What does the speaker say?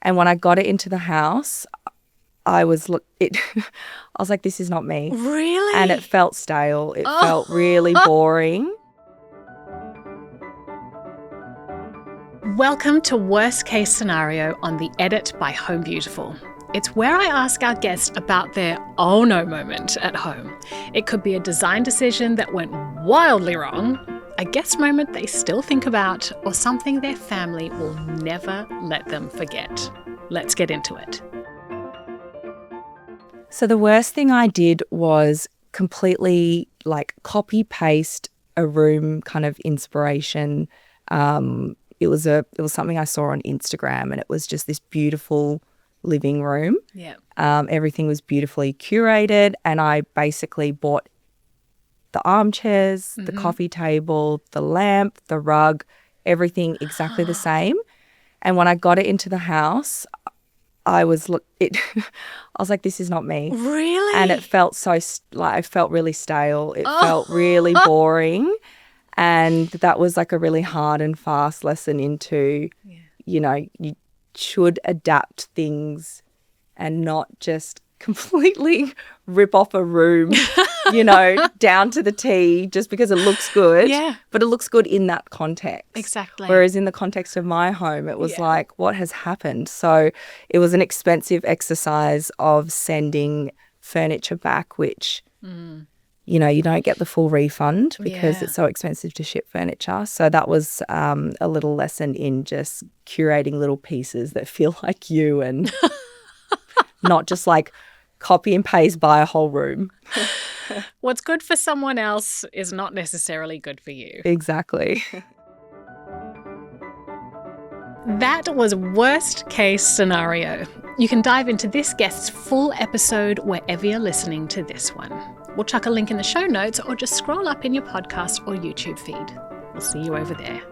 And when I got it into the house, I was like, this is not me. Really? And it felt stale. It felt really boring. Welcome to Worst Case Scenario on The Edit by Home Beautiful. It's where I ask our guests about their oh no moment at home. It could be a design decision that went wildly wrong, a guest moment they still think about, or something their family will never let them forget. Let's get into it. So the worst thing I did was completely copy paste a room kind of inspiration. It was something I saw on Instagram, and it was just this beautiful living room. Yeah. Everything was beautifully curated, and I basically bought the armchairs, the coffee table, the lamp, the rug, everything exactly the same. And when I got it into the house, I was like, this is not me. Really? And it felt I felt really stale. It felt really boring. And that was like a really hard and fast lesson into, you should adapt things and not just completely rip off a room, down to the T just because it looks good. Yeah. But it looks good in that context. Exactly. Whereas in the context of my home, it was like, what has happened? So it was an expensive exercise of sending furniture back, which, you don't get the full refund because it's so expensive to ship furniture. So that was a little lesson in just curating little pieces that feel like you and not just like copy and paste buy a whole room. What's good for someone else is not necessarily good for you. Exactly. That was Worst Case Scenario. You can dive into this guest's full episode wherever you're listening to this one. We'll chuck a link in the show notes or just scroll up in your podcast or YouTube feed. We'll see you over there.